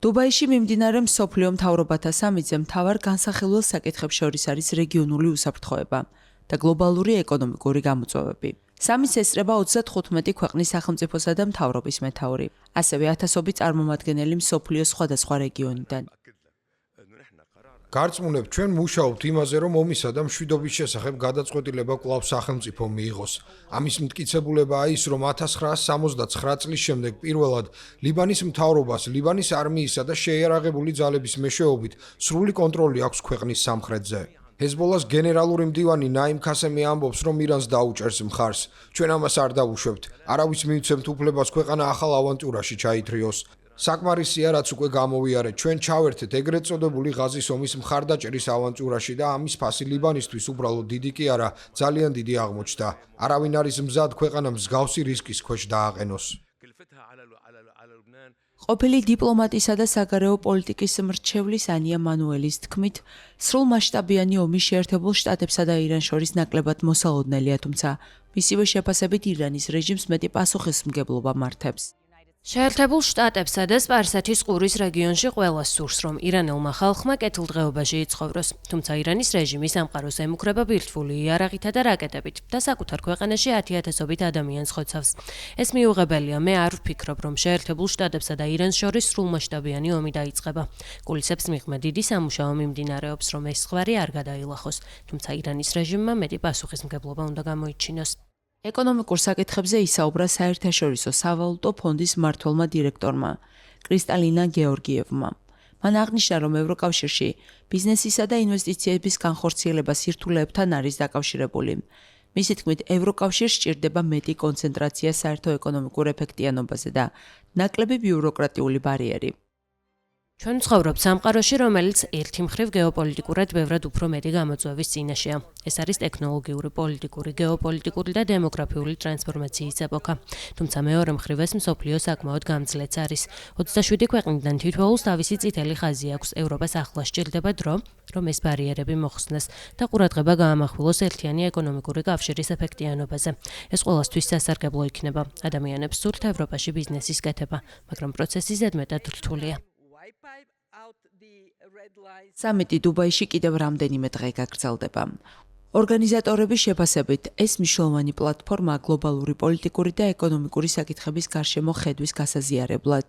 დუბაიში მიმდინარე მსოფლიო მთავრობათა სამიტზე მთავარ განსახილველ საკითხებს შორის არის რეგიონული უსაფრთხოება და გლობალური ეკონომიკური გამოწვევები. სამიტს ესწრება 35 ქვეყნის სახელმწიფოსა და მთავრობის მეთაური, ასევე ათასობით წარმომადგენელი მსოფლიოს სხვადასხვა რეგიონიდან. გარწმუნებ, ჩვენ მუშაობთ იმაზე, რომ ომისა და მშვიდობის შესახებ გადაწყვეტილება კვლავ სახელმწიფო მიიღოს. ამის მტკიცებულებაა ის, რომ 1979 წლის შემდეგ პირველად ლიბანის მთავრობას, ლიბანის არმიისა და შეიარაღებული ძალების მეშვეობით სრული კონტროლი აქვს ქვეყნის სამხრეთზე. ჰეზბოლას გენერალური მდივანი ნაიმ ქასემი ამბობს, რომ ირანს დაუჭერს მხარს. ჩვენ ამას არ დავუშვებთ. არავის მივცემთ უფლებას ქვეყანა ახალ ავანტურაში ჩაითრიოს. საკმარისია, რაც უკვე გამოვიარეთ, ჩვენ ჩავერთეთ ეგრეთ წოდებული ღაზის ომის მხარდაჭერის ავანტურაში და ამის ფასი ლიბანისთვის უბრალოდ დიდი კი არა, ძალიან დიდი აღმოჩნდა. არავინ არის მზად ქვეყანა მსგავსი რისკის ქვეშ დააყენოს. ყოფილი დიპლომატისა და საგარეო პოლიტიკის მრჩევლის ანია მანუელის თქმით, სრულმასშტაბიანი ომი შეერთებულ შტატებსა და ირანს შორის ნაკლებად მოსალოდნელია, თუმცა მისივე შეფასებით ირანის რეჟიმს მეტი პასუხისმგებლობა მართებს. შეერთებულ შტატებსა და სპარსეთის ყურის რეგიონში ყველას სურს, რომ ირანელმა ხალხმა კეთილდღეობაში იცხოვროს, თუმცა ირანის რეჟიმი სამყაროს ემუქრება ბირთვული იარაღითა და რაკეტებით და საკუთარ ქვეყანაში 10,000-ობით ადამიანს ხოცავს. ეს მიუღებელია, მე არ ვფიქრობ, რომ შეერთებულ შტატებსა და ირანს შორის სრულმასშტაბიანი ომი დაიწყება. კულისებს მიღმა დიდი სამუშაო მიმდინარეობს, რომ ეს ზღვარი არ გადაილახოს, თუმცა ირანის რეჟიმმა მეტი პასუხისმგებლობა უნდა გამოიჩინოს. ეკონომიკურ საკითხებზე ისაუბრა საერთაშორისო სავალუტო ფონდის მმართველმა დირექტორმა კრისტალინა გეორგიევმა. მან აღნიშნა, რომ ევროკავშირში ბიზნესისა და ინვესტიციების განხორციელება სირთულეებთან არის დაკავშირებული. მისი თქმით, ევროკავშირს სჭირდება მეტი კონცენტრაცია საერთო ეკონომიკურ ეფექტიანობაზე და ნაკლები ბიუროკრატიული ბარიერი. ჩვენ ვცხოვრობთ სამყაროში, რომელიც ერთი მხრივ გეოპოლიტიკურად ბევრად უფრო მეტი გამოწვევის წინაშეა. ეს არის ტექნოლოგიური, პოლიტიკური, გეოპოლიტიკური და დემოგრაფიული ტრანსფორმაციის ეპოქა. თუმცა მეორე მხრივ ეს მსოფლიო საკმაოდ გამძლეც არის. 27 ქვეყნიდან თითოეულს თავისი წითელი ხაზი აქვს. ევროპას ახლა სჭირდება დრო, რომ ეს ბარიერები მოხსნას და ყურადღება გაამახვილოს ერთიანი ეკონომიკური კავშირის ეფექტიანობაზე. ეს ყველასთვის სასარგებლო იქნება. ადამიანებს სურთ ევროპაში ბიზნესის კეთება, მაგრამ პროცესი ზედმეტად რთულია. სამიტი დუბაიში კიდევ რამდენიმე დღე გაგრძელდება. ორგანიზატორების შეფასებით, ეს მნიშვნელოვანი პლატფორმაა გლობალური პოლიტიკური და ეკონომიკური საკითხების გარშემო ხედვის გასაზიარებლად.